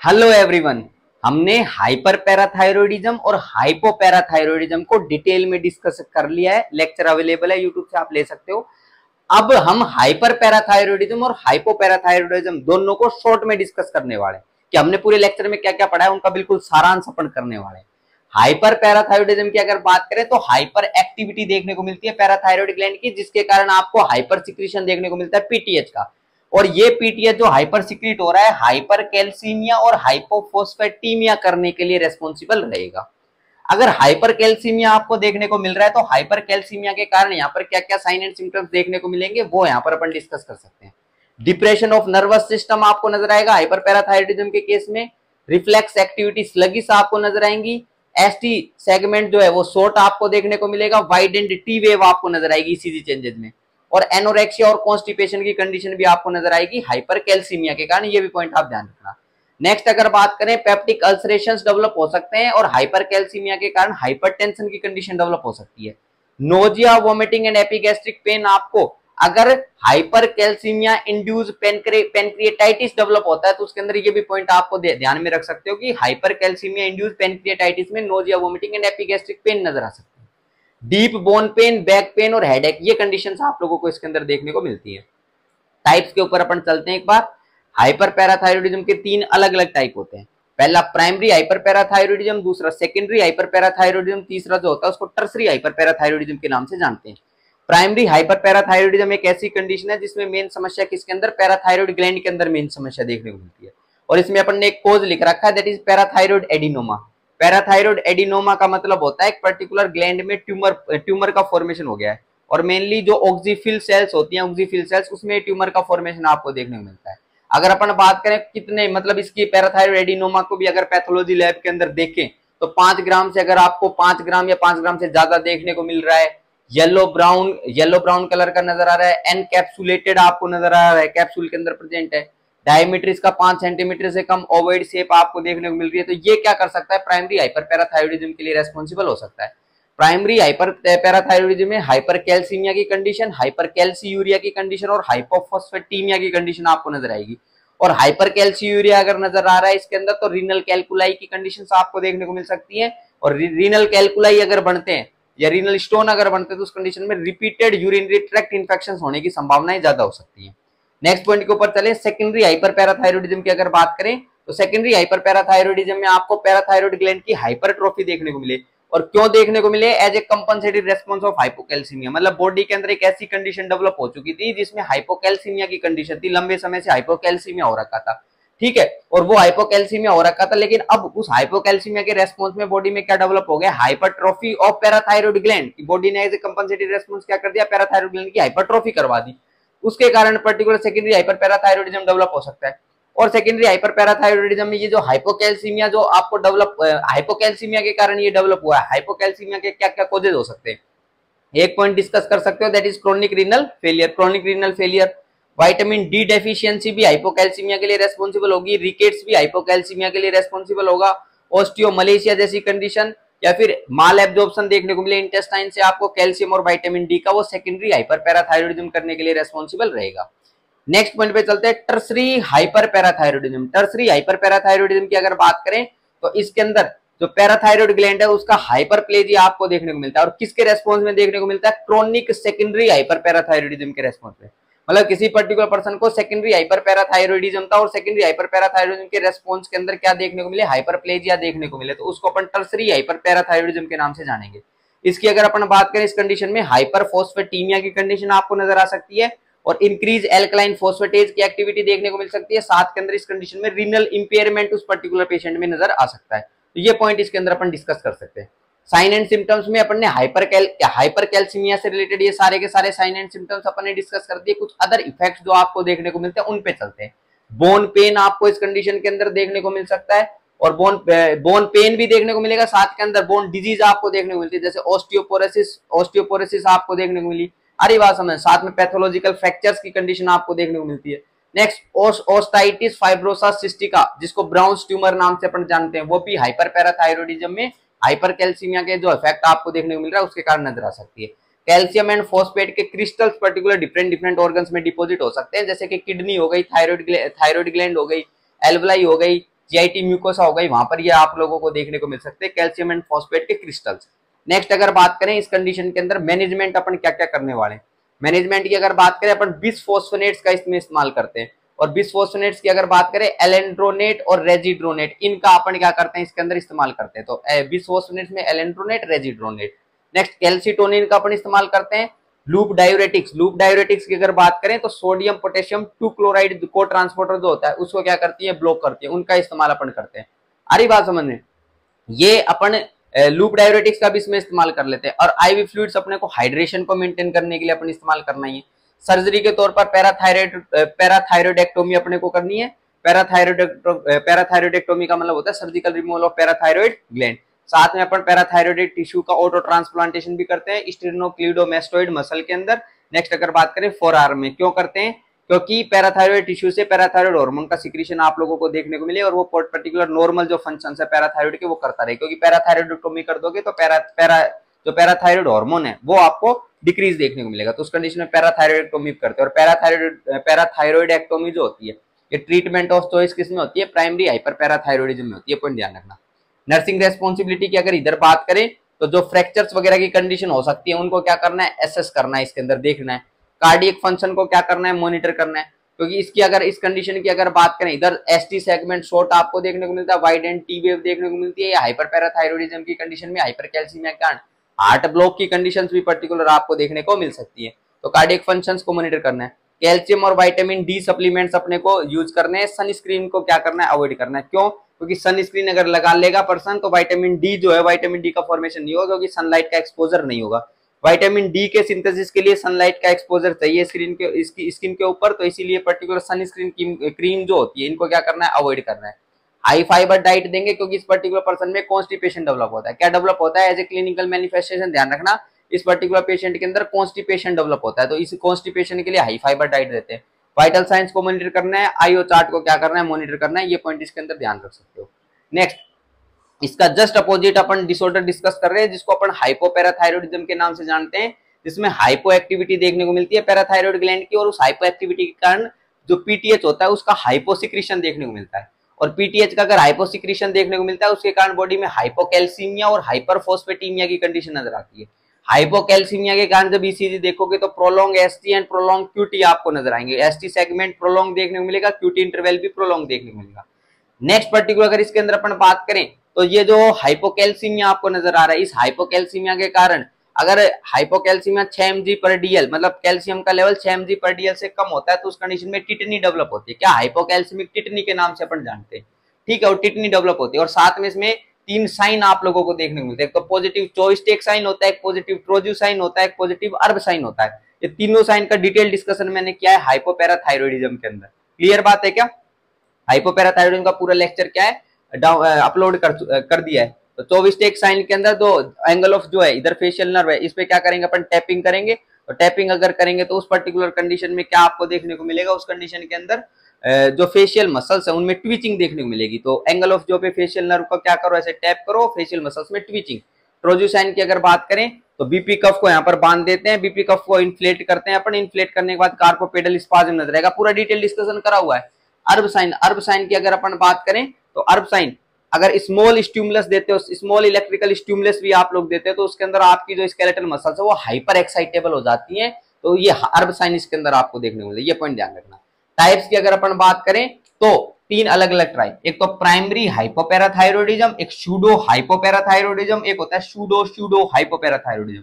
Hello everyone. हमने hyper parathyroidism और hypoparathyroidism को डिटेल में डिस्कस कर लिया है। लेक्चर अवेलेबल है यूट्यूब से, आप ले सकते हो। अब हम हाइपर पैराथायरॉयडिज्म और हाइपोपैराथायरॉयडिज्म दोनों को शॉर्ट में डिस्कस करने वाले हैं कि हमने पूरे लेक्चर में क्या क्या पढ़ा है, उनका बिल्कुल सारांश अपन करने वाले हैं। हाइपर पैराथायरॉयडिज्म की अगर बात करें तो हाइपर एक्टिविटी देखने को मिलती है पैराथायरॉयड ग्लैंड की, जिसके कारण आपको हाइपर सिक्रीशन देखने को मिलता है पीटीएच का। और ये पीटीएच जो हाइपर सिक्रीट हो रहा है हाइपर कैल्सीमिया और हाइपोफोस्फेटीमिया करने के लिए रेस्पॉन्सिबल रहेगा। अगर हाइपर कैल्सीमिया आपको देखने को मिल रहा है तो हाइपर कैल्सीमिया के कारण यहाँ पर क्या क्या साइन एंड सिम्टम्स देखने को मिलेंगे वो यहाँ पर अपन डिस्कस कर सकते हैं। डिप्रेशन ऑफ नर्वस सिस्टम आपको नजर आएगा हाइपर पैराथायरॉयडिज्म के केस में। रिफ्लेक्स एक्टिविटी स्लगिश आपको नजर आएंगी। एसटी सेगमेंट जो है वो शॉर्ट आपको देखने को मिलेगा। वाइड एंड टी वेव आपको नजर आएगी ईसीजी चेंजेस में। और एनोरेक्सिया और कॉन्स्टिपेशन की कंडीशन भी आपको नजर आएगी हाइपर कैल्सीमिया के कारण। ये भी पॉइंट आप ध्यान रखना। नेक्स्ट अगर बात करें, पेप्टिक अल्सरेशंस डेवलप हो सकते हैं और हाइपर कैल्सीमिया के कारण हाइपरटेंशन की कंडीशन डेवलप हो सकती है। Nausea, vomiting and epigastric pain आपको अगर हाइपर कैल्सीमिया इंड्यूस पेनक्रिएटाइटिस डेवलप होता है तो उसके अंदर ये भी पॉइंट आपको ध्यान में रख सकते हो कि हाइपर कैल्सीमिया इंड्यूस पेनक्रिएटाइटिस में nausea, vomiting and epigastric pain नजर आ सकती है। Deep bone pen, back pain और हेडेक, ये कंडीशंस आप लोगों को इसके अंदर देखने को मिलती है। टाइप्स के ऊपर अपन चलते हैं एक बार। हाइपर पैराथायरॉयडिज्म के तीन अलग अलग टाइप होते हैं। पहला प्राइमरी हाइपर पैराथायरॉयडिज्म, दूसरा सेकेंडरी हाइपर पैराथायरॉयडिज्म, तीसरा जो होता है उसको टर्सरी हाइपर पैराथायरॉयडिज्म के नाम से जानते हैं। प्राइमरी हाइपर पैराथायरॉयडिज्म एक ऐसी कंडीशन है जिसमें मेन समस्या किसके अंदर, पैराथायरॉयड ग्लैंड के अंदर मेन समस्या देखने को मिलती है। और इसमें अपन ने एक कोज लिख रखा है, that is parathyroid adenoma. Parathyroid adenoma का मतलब होता है एक पर्टिकुलर ग्लैंड में ट्यूमर का फॉर्मेशन हो गया है। और मेनली जो ऑक्सीफिल सेल्स होती हैं, ऑक्सीफिल सेल्स, उसमें ट्यूमर का फॉर्मेशन आपको देखने को मिलता है। अगर अपन बात करें कितने, मतलब इसकी पैराथायरॉयड एडिनोमा को भी अगर पैथोलॉजी लैब के अंदर देखें तो 5 ग्राम से, अगर आपको 5 ग्राम या 5 ग्राम से ज्यादा देखने को मिल रहा है, येलो ब्राउन कलर का नजर आ रहा है, एनकैप्सुलेटेड आपको नजर आ रहा है, कैप्सूल के अंदर प्रेजेंट है, डायमीटर इसका 5 सेंटीमीटर से कम, ओवॉइड शेप आपको देखने को मिल रही है, तो ये क्या कर सकता है, प्राइमरी हाइपर पैराथायरॉयडिज्म के लिए रेस्पॉन्सिबल हो सकता है। प्राइमरी हाइपर पैराथायरॉयडिज्म में हाइपर कैल्सीमिया की कंडीशन, हाइपर कैल्सीयूरिया की कंडीशन और हाइपोफॉस्फेटीमिया की कंडीशन आपको नजर आएगी। और हाइपर कैल्सीयूरिया अगर नजर आ रहा है इसके अंदर तो रीनल कैलकुलाई की कंडीशंस आपको देखने को मिल सकती है। और रीनल कैलकुलाई अगर बनते हैं या रीनल स्टोन अगर बनते हैं तो उस कंडीशन में रिपीटेड यूरिनरी ट्रैक्ट इंफेक्शंस होने की संभावनाएं ज्यादा हो सकती है। नेक्स्ट पॉइंट के ऊपर चले, सेकेंडरी हाइपर पैराथायरॉयडिज्म की अगर बात करें तो सेकेंडरी हाइपर पैराथायरॉयडिज्म में आपको पैराथायरॉयड ग्लैंड की हाइपरट्रोफी देखने को मिले। और क्यों देखने को मिले, as a compensated response of hypocalcemia, मतलब बॉडी के अंदर एक ऐसी कंडीशन डेवलप हो चुकी थी जिसमें हाइपोकैल्सीमिया की कंडीशन थी, लंबे समय से हाइपोकैल्सीमिया हो रखा था, ठीक है। और वो हाइपोकैल्सीमिया हो रखा था, लेकिन अब उस हाइपोकैल्सीमिया के रेस्पॉन्स में बॉडी में क्या डेवलप हो गया, hypertrophy of parathyroid gland. Body ने एज ए कंपनसेटेड रेस्पॉन्स क्या कर दिया, पैराथायरॉयड ग्लैंड की हाइपरट्रोफी करवा दी। उसके कारण particular secondary hyper parathyroidism develop हो सकता है। और सेकेंडरी हाइपर पैराथायरॉयडिज्म में ये जो हाइपोकैल्सीमिया जो आपको डेवलप, हाइपोकैल्सीमिया के कारण ये डेवलप हुआ है, हाइपोकैल्सीमिया के क्या क्या कॉजेज हो सकते हैं, एक पॉइंट डिस्कस कर सकते हो, that is chronic renal failure. Chronic renal failure, vitamin D deficiency भी हाइपोकैल्सीमिया के लिए रेस्पॉन्सिबल होगी, रिकेट्स भी हाइपोकैल्सीमिया के लिए रेस्पॉन्सिबल होगा, ऑस्टियोमलेशिया जैसी कंडीशन, या फिर माल एब्जॉर्प्शन देखने को मिले इंटेस्टाइन से आपको कैल्शियम और विटामिन डी का, वो सेकेंडरी हाइपर पैराथायरॉयडिज्म करने के लिए रेस्पॉन्सिबल रहेगा। नेक्स्ट पॉइंट पे चलते हैं, tertiary hyper parathyroidism. Tertiary hyper parathyroidism की अगर बात करें तो इसके अंदर जो पैराथायरॉयड ग्लैंड है उसका हाइपरप्लेजिया आपको देखने को मिलता है। और किसके रेस्पॉन्स में देखने को मिलता है, क्रोनिक सेकेंडरी हाइपर पैराथायरॉयडिज्म के रेस्पॉन्स में। मतलब किसी पर्टिकुलर पर्सन को सेकेंडरी हाइपर पैराथायरॉयडिज्म था और सेकेंडरी हाइपर पैराथायरॉयडिज्म के रेस्पॉन्स के अंदर क्या देखने को मिले, हाइपरप्लेजिया देखने को मिले, तो उसको अपन टर्सरी हाइपर पैराथायरॉयडिज्म के नाम से जानेंगे। इसकी अगर अपन बात करें, इस कंडीशन में हाइपरफॉस्फेटीमिया की कंडीशन आपको नजर आ सकती है और इंक्रीज एल्कलाइन फॉस्फेटेज की एक्टिविटी देखने को मिल सकती है। साथ के अंदर इस कंडीशन में रीनल इंपेयरमेंट उस पर्टिकुलर पेशेंट में नजर आ सकता है। तो ये पॉइंट इसके अंदर अपन डिस्कस कर सकते हैं। साइन एंड सिम्टम्स में अपन ने हाइपरकैल्सीमिया से रिलेटेड ये सारे के सारे साइन एंड सिम्टम्स अपन ने डिस्कस कर दिए। कुछ अदर इफेक्ट्स जो आपको देखने को मिलते हैं उन पे चलते हैं। बोन पेन आपको इस कंडीशन के अंदर देखने को मिल सकता है और बोन पेन भी देखने को मिलेगा, साथ के अंदर बोन डिजीज आपको देखने को मिलती है, जैसे ऑस्टियोपोरोसिस आपको देखने को मिली, अरे बात समझ, साथ में पैथोलॉजिकल फ्रैक्चर्स की कंडीशन आपको देखने को मिलती है। नेक्स्ट ओस्टाइटिस फाइब्रोसा सिस्टिका, जिसको ब्राउन ट्यूमर नाम से अपन जानते हैं, वो भी हाइपर पैराथायरॉयडिज्म में हाइपरकैल्सीमिया के जो इफेक्ट आपको देखने को मिल रहा है उसके कारण नजर आ सकती है। कैल्शियम एंड फॉस्फेट के क्रिस्टल्स पर्टिकुलर डिफरेंट ऑर्गन्स में डिपॉजिट हो सकते हैं, जैसे कि किडनी हो गई, थायराइड ग्लैंड हो गई, एल्वलाई हो गई, जीआईटी म्यूकोसा हो गई, वहां पर ये आप लोगों को देखने को मिल सकते हैं कैल्शियम एंड फॉस्फेट के क्रिस्टल्स। नेक्स्ट अगर बात करें इस कंडीशन के अंदर मैनेजमेंट अपन क्या क्या करने वाले हैं, मैनेजमेंट की अगर बात करें अपन बिसफॉस्फोनेट्स का इसमें इस्तेमाल करते हैं, और बिसफॉस्फोनेट्स की अगर बात करें एलेंड्रोनेट और रेजिड्रोनेट, इनका अपन क्या करते हैं इसके अंदर इस्तेमाल करते हैं। तो बिसफॉस्फोनेट्स में एलेंड्रोनेट, रेजिड्रोनेट। नेक्स्ट कैल्सिटोनिन का अपन इस्तेमाल करते हैं। लूप डायूरेटिक्स, लूप डायूरेटिक्स की अगर बात करें तो सोडियम पोटेशियम 2 क्लोराइड को ट्रांसपोर्टर जो होता है उसको क्या करती है, ब्लॉक करती है, उनका इस्तेमाल अपन करते हैं। आ रही बात समझ में? ये अपन लूप डायूरेटिक्स का भी इसमें इस्तेमाल कर लेते हैं। और आईवी फ्लूइड्स अपने को हाइड्रेशन को मेंटेन करने के लिए अपन इस्तेमाल करना ही है। सर्जरी के तौर पर पैराथायरॉयडेक्टोमी अपने को करनी है। पैराथायरॉयडेक्टोमी का मतलब होता है surgical removal of parathyroid gland. साथ में अपन पैराथायरॉयड टिश्यू का ऑटो ट्रांसप्लांटेशन भी करते हैं स्टेनोक्लीडोमास्टोइड मसल के अंदर। नेक्स्ट अगर बात करें फोरआर्म में, क्यों करते हैं? क्योंकि पैराथायरॉयड टिश्यू से पैराथायरॉयड हार्मोन का सिक्रीशन आप लोगों को देखने को मिले और वो पर्टिकुलर नॉर्मल जो फंक्शन है पैराथायरॉयड के वो करता रहे। क्योंकि पैराथायरॉयडेक्टोमी कर दोगे तो जो पैराथायरॉयड हार्मोन है वो आपको डिक्रीज देखने को मिलेगा, तो उस कंडीशन में पैराथायरॉयडेक्टोमी करते हैं। और पैराथायरॉयडेक्टोमी जो होती है ये ट्रीटमेंट ऑफ चॉइस किसमें होती है? प्राइमरी हाइपर पैराथायरॉयडिज्म में होती है, पॉइंट ध्यान रखना। नर्सिंग रेस्पॉन्सिबिलिटी की अगर इधर बात करें तो जो फ्रैक्चर्स वगैरह की कंडीशन हो सकती है उनको क्या करना है? एसेस करना है, इसके अंदर देखना है। कार्डियक फंक्शन को क्या करना है? मॉनिटर करना है। क्योंकि इसकी अगर इस कंडीशन की अगर बात करें, इधर एसटी सेगमेंट शॉर्ट आपको देखने को मिलता है, वाइड एंड टी वेव देखने को मिलती है। या हाइपर पैराथायरॉयडिज्म की कंडीशन में हाइपर कैल्सीमिया के कारण हार्ट ब्लॉक की कंडीशंस भी पर्टिकुलर आपको देखने को मिल सकती है। तो कार्डियक फंक्शंस को मॉनिटर करना है। कैल्शियम और विटामिन डी सप्लीमेंट्स अपने को यूज करने हैं। सनस्क्रीन को क्या करना है? अवॉइड करना है। क्यों? क्योंकि सनस्क्रीन अगर लगा लेगा पर्सन तो विटामिन डी जो है, विटामिन डी का फॉर्मेशन नहीं होगा क्योंकि सनलाइट का एक्सपोजर नहीं होगा। विटामिन डी के सिंथेसिस के लिए सनलाइट का एक्सपोजर चाहिए स्किन के ऊपर, तो इसीलिए पर्टिकुलर सनस्क्रीन क्रीम जो होती है इनको क्या करना है? अवॉइड करना है। हाई फाइबर डाइट देंगे क्योंकि इस पर्टिकुलर पर्सन में कॉन्स्टिपेशन डेवलप होता है। क्या डेवलप होता है? एज ए क्लिनिकल मैनिफेस्टेशन, ध्यान रखना, इस पर्टिकुलर पेशेंट के अंदर कॉन्स्टिपेशन डेवलप होता है, तो इस कॉन्स्टिपेशन के लिए हाई फाइबर डाइट देते हैं। वाइटल साइंस को मॉनिटर करना है। आईओ चार्ट को क्या करना है? मॉनिटर करना है। ये पॉइंट इसके अंदर ध्यान रख सकते हो। नेक्स्ट, इसका जस्ट अपोजिट अपन डिसऑर्डर डिस्कस कर रहे हैं जिसको अपन हाइपोपैराथायरॉयडिज्म के नाम से जानते हैं, जिसमें हाइपो एक्टिविटी देखने को मिलती है पैराथायरॉयड ग्लैंड की, और उस हाइपो एक्टिविटी के कारण जो पीटीएच होता है उसका हाइपोसिक्रीशन देखने को मिलता है। और पीटीएच का अगर हाइपोसिक्रीशन देखने को मिलता है उसके कारण बॉडी में हाइपोकैल्सीमिया और हाइपरफॉस्फेटीमिया की कंडीशन नजर आती है। हाइपोकैल्सीमिया के कारण जब ईसीजी देखोगे तो prolong ST and prolong QT आपको नजर आएंगे। एसटी सेगमेंट प्रोलॉन्ग देखने को मिलेगा, क्यूटी इंटरवल भी प्रोलॉन्ग देखने को मिलेगा। नेक्स्ट पर्टिकुलर अगर इसके अंदर अपन बात करें तो ये जो हाइपोकैल्सीमिया आपको नजर आ रहा है, इस हाइपोकैल्सीमिया के कारण अगर हाइपोकैल्सीमिया 6 mg पर डीएल मतलब कैल्शियम का लेवल 6 mg पर डीएल से कम होता है तो उस कंडीशन में टिटनी डेवलप होती है। क्या? हाइपोकैल्सीमिक टिटनी के नाम से अपन जानते हैं, ठीक है, और टिटनी डेवलप होती है। और साथ में इसमें 3 साइन आप लोगों को देखने को मिलते हैं। एक तो पॉजिटिव चोइस्टेक साइन होता है, एक पॉजिटिव ट्रोजू साइन होता है, एक पॉजिटिव अर्ब साइन होता है। ये तीनों साइन का डिटेल डिस्कशन मैंने किया है हाइपोपैराथायरॉयडिज्म के अंदर। क्लियर बात है क्या? हाइपोपैराथायरॉयडिज्म का पूरा लेक्चर क्या है अपलोड कर दिया है। तो 24 साइन के अंदर दो एंगल ऑफ जो है इधर फेशियल नर्व है, इस पे क्या करेंगे अपन? टैपिंग करेंगे। तो टैपिंग अगर करेंगे तो उस पर्टिकुलर कंडीशन में क्या आपको देखने को मिलेगा? उस कंडीशन के अंदर जो फेशियल मसल्स है उनमें ट्विचिंग देखने को मिलेगी। तो एंगल ऑफ जो पे फेशियल नर्व का क्या करो? ऐसे टैप करो, फेशियल मसल्स में ट्विचिंग। ट्रोजू साइन की अगर बात करें तो बीपी कफ को यहाँ पर बांध देते हैं, बीपी कफ को इन्फ्लेट करते हैं अपन। इन्फ्लेट करने के बाद कार्पोपेडल स्पाज्म नजर आएगा, पूरा डिटेल डिस्कशन करा हुआ है। अर्ब साइन की अगर अपन बात करें तो अर्ब साइन अगर स्मॉल स्टिमुलस देते हो, स्मॉल इलेक्ट्रिकल स्टिमुलस भी आप लोग देते हो तो उसके अंदर आपकी जो स्केलेटल मसल्स है वो हाइपर एक्साइटेबल हो जाती हैं। तो ये अर्ब साइन इसके अंदर आपको देखने को मिलता है, ये पॉइंट ध्यान रखना। टाइप्स की अगर अपन बात करें तो 3 अलग अलग टाइप, एक तो प्राइमरी हाइपोपैराथायरॉयडिज्म, एक सूडो हाइपोपैराथायरॉयडिज्म, एक होता है सूडो हाइपोपैराथायरॉयडिज्म।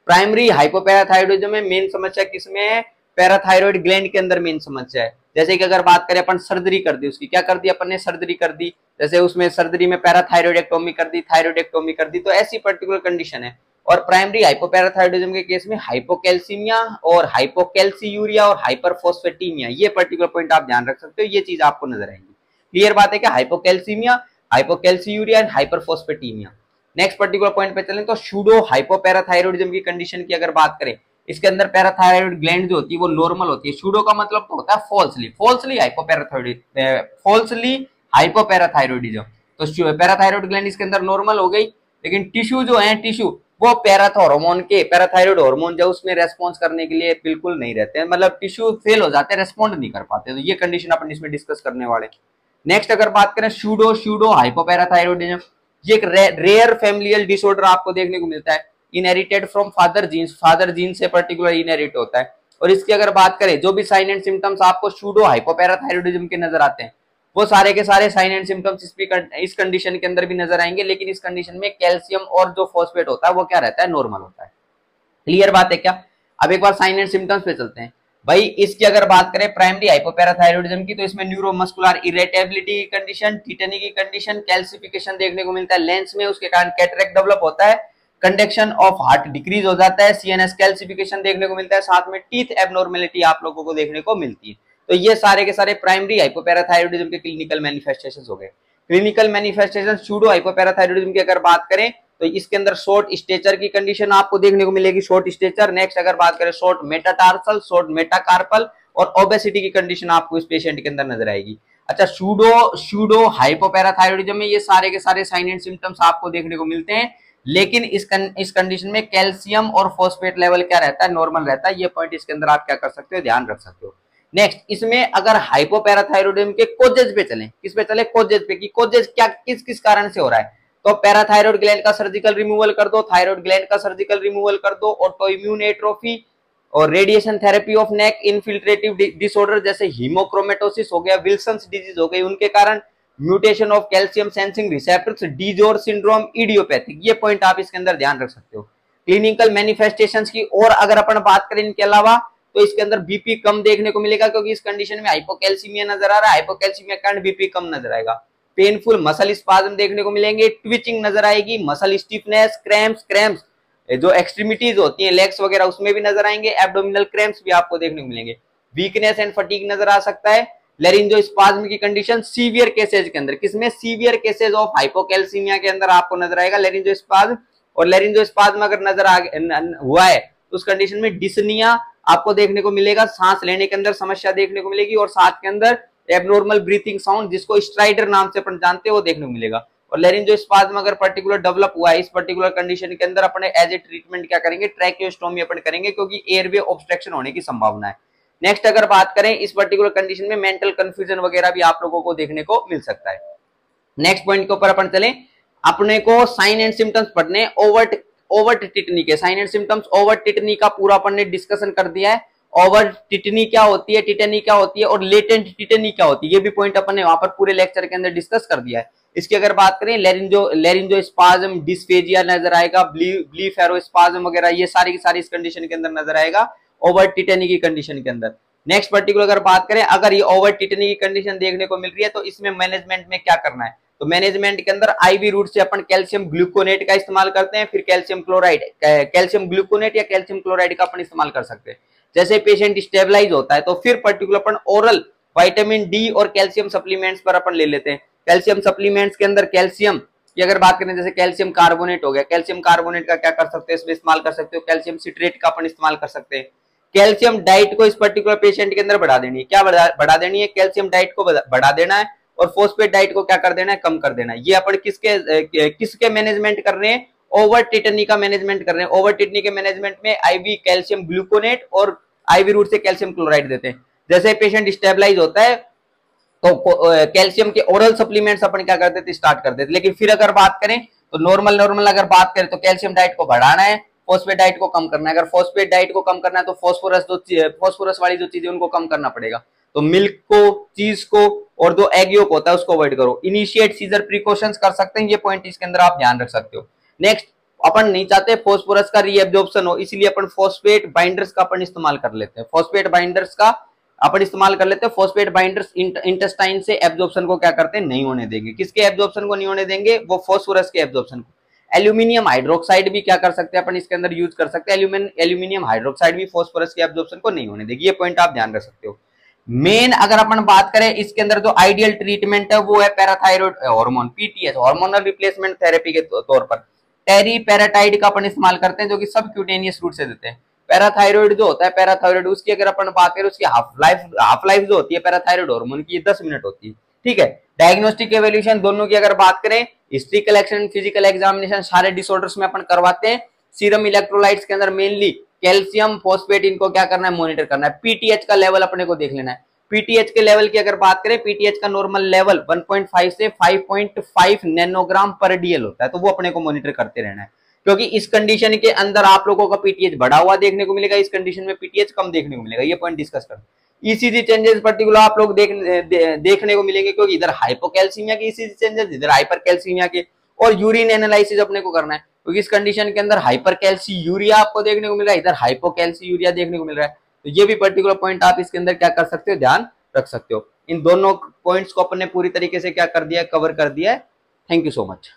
प्राइमरी हाइपोपैराथायरॉयडिज्म में मेन समस्या किसमें है? पैराथायरॉयड ग्लैंड के अंदर मेन समस्या है। जैसे कि अगर बात करें अपन सर्जरी कर दी, उसकी क्या कर दी अपन ने? सर्जरी कर दी। जैसे उसमें सर्जरी में पैराथायरॉयडेक्टोमी कर दी, थायरॉयडेक्टोमी कर दी, तो ऐसी पर्टिकुलर कंडीशन है। और प्राइमरी हाइपोपैराथायरॉयडिज्म के केस में हाइपोकैल्सीमिया और हाइपोकैल्सीयूरिया और हाइपरफॉस्फेटीमिया, ये पर्टिकुलर पॉइंट आप ध्यान रख सकते हो, ये चीज आपको नजर आएगी। क्लियर बात है क्या? Hypocalcaemia, hypocalciuria and hyperphosphataemia. Next particular point पे चलें तो सूडो हाइपोपैराथायरॉयडिज्म की कंडीशन की अगर बात करें, इसके अंदर पैराथायरॉयड ग्लैंड जो होती है वो नॉर्मल होती है। सूडो का मतलब तो होता है फॉल्सली हाइपोपैराथायरॉयडिज्म। तो पैराथायरॉयड ग्लैंड इसके अंदर नॉर्मल हो गई, लेकिन टिश्यू जो है टिश्यू वो पैराथायरॉयड हार्मोन जो उसमें रेस्पॉन्स करने के लिए बिल्कुल नहीं रहते हैं, मतलब टिश्यू फेल हो जाते हैं, रेस्पॉन्ड नहीं कर पाते। तो ये कंडीशन अपन इसमें डिस्कस करने वाले। नेक्स्ट अगर बात करें सूडो हाइपोपैराथायरॉयडिज्म, ये एक रेयर फैमिलियल डिसऑर्डर आपको देखने को मिलता है, इनहेरिटेड फ्रॉम फादर जीन से पर्टिकुलर इनहेरिट होता है। और इसकी अगर बात करें जो भी साइन एंड सिम्टम्स आपको सूडो हाइपोपैराथायरॉयडिज्म के नजर आते हैं वो सारे के सारे साइन एंड सिम्टम्स इस कंडीशन के अंदर भी नजर आएंगे, लेकिन इस कंडीशन में कैल्शियम और जो फॉस्फेट होता है वो क्या रहता है, नॉर्मल होता है। क्लियर बात है क्या? अब एक बार साइन एंड सिम्टम्स पे चलते हैं भाई। इसकी अगर बात करें प्राइमरी हाइपोपैराथायरॉयडिज्म की, तो इसमें न्यूरोमस्कुलर इरिटेबिलिटी की कंडीशन, टिटनी की कंडीशन, कैल्सिफिकेशन देखने को मिलता है लेंस में, उसके कारण कैटरेक्ट डेवलप होता है, कंडक्शन ऑफ हार्ट डिक्रीज हो जाता है, सीएनएस कैल्सिफिकेशन देखने को मिलता है, साथ में टीथ एबनॉर्मेलिटी आप लोगों को देखने को मिलती है। तो ये सारे के सारे प्राइमरी हाइपोपैराथायरॉयडिज्म के क्लिनिकल मैनिफेस्टेशंस हो गए। क्लिनिकल मैनिफेस्टेशन सूडो हाइपोपैराथायरॉयडिज्म की अगर बात करें तो इसके अंदर शॉर्ट स्टेचर की कंडीशन आपको देखने को मिलेगी, शॉर्ट स्टेचर। नेक्स्ट अगर बात करें शॉर्ट मेटाटार्सल, शॉर्ट मेटाकार्पल और ओबेसिटी की कंडीशन आपको इस पेशेंट के अंदर नजर आएगी। अच्छा, सूडो हाइपोपैराथायरॉयडिज्म में ये सारे के सारे साइन एंड सिम्टम्स आपको देखने को मिलते हैं, लेकिन इस कंडीशन में कैल्शियम और फॉस्फेट लेवल क्या रहता है, नॉर्मल रहता है। ये पॉइंट इसके अंदर आप क्या कर सकते हो, ध्यान रख सकते हो। नेक्स्ट, इसमें अगर हाइपोपैराथायरॉयडिज्म के कोजेज पे चलें, किस पे चले, कोजेज पे, कि कोजेज क्या किस किस कारण से हो रहा है, तो पैराथायरॉयड ग्लैंड का सर्जिकल रिमूवल कर दो, थायराइड ग्लैंड का सर्जिकल रिमूवल कर दो, ऑटोइम्यून एट्रोफी और radiation therapy of neck infiltrative disorder जैसे हीमोक्रोमेटोसिस हो गया, विल्सन्स डिजीज हो गई, उनके कारण mutation of calcium sensing receptors, DiGeorge syndrome, idiopathic, ये पॉइंट आप इसके अंदर ध्यान रख सकते हो। क्लिनिकल मैनिफेस्टेशंस की और अगर अपन बात करें इनके अलावा, तो इसके अंदर बीपी कम देखने को मिलेगा, क्योंकि इस कंडीशन में हाइपोकैल्सीमिया नजर आ रहा है, हाइपोकैल्सीमिया के कारण बीपी कम नजर आएगा। पेनफुल मसल स्पाज्म देखने को मिलेंगे, ट्विचिंग नजर आएगी, मसल स्टिफनेस, क्रैम्प्स जो एक्सट्रीमिटीज होती हैं लेग्स वगैरह उसमें भी नजर आएंगे, एब्डोमिनल क्रैम्प्स भी आपको देखने को मिलेंगे, वीकनेस एंड फटीग नजर आ सकता है। लेरिंजोस्पाज्म की कंडीशन सीवियर केसेज के अंदर, किसमें, सीवियर केसेज ऑफ हाइपोकैल्सीमिया के अंदर आपको नजर आएगा लेरिंजोस्पाज्म। और लेरिंजोस्पाज्म अगर नजर हुआ है तो उस कंडीशन में डिस्निया आपको देखने को मिलेगा, सांस लेने के अंदर समस्या देखने को मिलेगी, और साथ के अंदर एबनॉर्मल ब्रीथिंग साउंड जिसको स्ट्राइडर नाम से अपन जानते हैं वो देखने को मिलेगा। और लेरिंजोस्पाज्म अगर पर्टिकुलर डेवलप हुआ है इस पर्टिकुलर कंडीशन के अंदर, अपने एज ए ट्रीटमेंट क्या करेंगे, ट्रैकियोस्टोमी अपन करेंगे, क्योंकि एयरवे ऑब्स्ट्रक्शन होने की संभावना है। नेक्स्ट अगर बात करें इस पर्टिकुलर कंडीशन में मेंटल कंफ्यूजन वगैरह भी आप लोगों को देखने को मिल सकता है। नेक्स्ट पॉइंट के ऊपर अपन चले, अपने को साइन एंड सिम्टम्स पढ़ने ओवर्ट टिटनी के, साइन एंड सिम्टम्स ओवर्ट टिटनी का पूरा अपन ने डिस्कशन कर दिया है। ओवर टिटनी क्या होती है, टिटनी क्या होती है और लेटेंट टिटनी क्या होती है, ये भी पॉइंट अपन ने वहां पर पूरे लेक्चर के अंदर डिस्कस कर दिया है। इसकी अगर बात करें लेरिंजोस्पाज्म, डिस्फेजिया नजर आएगा, ब्लीफेरोस्पाज्म वगैरह, ये सारी की सारी इस कंडीशन के अंदर नजर आएगा ओवर टिटनी की कंडीशन के अंदर। नेक्स्ट पर्टिकुलर अगर बात करें, अगर ये ओवर टिटनी की कंडीशन देखने को मिल रही है तो इसमें मैनेजमेंट में क्या करना है, तो मैनेजमेंट के अंदर आईवी रूट से अपन कैल्शियम ग्लूकोनेट का इस्तेमाल करते हैं, फिर कैल्शियम क्लोराइड, कैल्शियम ग्लूकोनेट या कैल्शियम क्लोराइड का अपन इस्तेमाल कर सकते हैं। जैसे पेशेंट स्टेबलाइज होता है तो फिर पर्टिकुलर अपन ओरल विटामिन डी और कैल्शियम सप्लीमेंट्स पर अपन ले लेते हैं। कैल्शियम सप्लीमेंट्स के अंदर कैल्शियम की अगर बात करें, जैसे कैल्शियम कार्बोनेट हो गया, कैल्शियम कार्बोनेट का क्या कर सकते हैं, इसमें इस्तेमाल कर सकते हो, कैल्शियम सिट्रेट का अपन इस्तेमाल कर सकते हैं। कैल्शियम डाइट को इस पर्टिकुलर पेशेंट के अंदर बढ़ा देनी है, क्या बढ़ा देनी है, कैल्शियम डाइट को बढ़ा देना है, और फोस्फेट डाइट को क्या कर देना है, कम कर देना है। ये अपन किसके मैनेजमेंट कर रहे हैं, ओवर टिटनी का मैनेजमेंट कर रहे हैं। ओवर टिटनी के मैनेजमेंट में आईवी कैल्शियम ग्लूकोनेट और आईवी रूट से कैल्शियम क्लोराइड देते हैं। जैसे पेशेंट स्टेबलाइज होता है तो कैल्शियम के ओरल सप्लीमेंट्स अपन क्या कर देते, स्टार्ट कर देते। लेकिन फिर अगर बात करें तो नॉर्मल अगर बात करें तो कैल्शियम डाइट को बढ़ाना है, फॉस्फेट डाइट को कम करना है। अगर फॉस्फेट डाइट को कम करना है तो फॉस्फोरस वाली जो चीजें उनको कम करना पड़ेगा। तो मिल्क को, चीज को और जो एग योक होता है उसको अवॉइड करो। इनिशिएट सीजर प्रिकॉशंस कर सकते हैं, ये पॉइंट इसके अंदर आप ध्यान रख सकते हो। नेक्स्ट, अपन नहीं चाहते फॉस्फोरस का रीएब्जॉर्प्शन हो, इसलिए अपन फॉस्फेट बाइंडर्स का अपन इस्तेमाल कर लेते हैं। फॉस्फेट बाइंडर्स का अपन इस्तेमाल कर लेते हैं। फॉस्फेट बाइंडर्स इंटेस्टाइन से एब्जॉर्प्शन को क्या करते हैं, नहीं होने देंगे। किसके एब्जॉर्प्शन को नहीं होने देंगे, वो फॉस्फोरस के एब्जॉर्प्शन को। एल्यूमिनियम हाइड्रोक्साइड भी क्या कर सकते हैं अपन इसके अंदर यूज कर सकते हैं। एल्यूमिनियम हाइड्रोक्साइड भी फॉस्फोरस के एब्जॉर्प्शन को नहीं होने देगी, ये पॉइंट आप ध्यान रख सकते हो। मेन अगर अपन बात करें इसके अंदर जो आइडियल ट्रीटमेंट है वो है parathyroid hormone, PTH, hormonal replacement therapy के तौर पर टेरीपेराटाइड का अपन इस्तेमाल करते हैं, जो कि सब क्यूटेनियस रूट से देते हैं। पैराथायरॉयड जो होता है, पैराथायरॉयड उसकी अगर अपन बात करें उसकी हाफ लाइफ जो होती है पैराथायरॉयड हार्मोन की 10 मिनट होती है, ठीक है। डायग्नोस्टिक एवोल्यूशन दोनों की अगर बात करें, हिस्ट्री कलेक्शन, फिजिकल एग्जामिनेशन सारे डिसऑर्डर्स में अपन करवाते हैं। सीरम इलेक्ट्रोलाइट्स के अंदर मेनली कैल्शियम, फॉस्फेट, इनको क्या करना है, मॉनिटर करना है। पीटीएच का लेवल अपने को देख लेना है। पीटीएच के लेवल की अगर बात करें, पीटीएच का नॉर्मल लेवल 1.5 से 5.5 नैनोग्राम पर डीएल होता है, तो वो अपने को मॉनिटर करते रहना है, क्योंकि इस कंडीशन के अंदर आप लोगों का पीटीएच बढ़ा हुआ देखने को मिलेगा, इस कंडीशन में पीटीएच कम देखने को मिलेगा। ये पॉइंट डिस्कस कर। ईसीजी चेंजेस पर्टिकुलर आप लोग देखने को मिलेंगे, क्योंकि इधर हाइपोकैल्सीमिया के ईसीजी चेंजेस, इधर हाइपरकैल्सीमिया के, और यूरिन एनालिसिस अपने को करना है, क्योंकि इस कंडीशन के अंदर हाइपरकैल्सी यूरिया आपको देखने को मिल रहा है, इधर हाइपोकैल्सी यूरिया देखने को मिल रहा है। तो ये भी पर्टिकुलर पॉइंट आप इसके अंदर क्या कर सकते हो, ध्यान रख सकते हो। इन दोनों पॉइंट्स को अपने पूरी तरीके से क्या कर दिया, कवर कर दिया है। Thank you so much.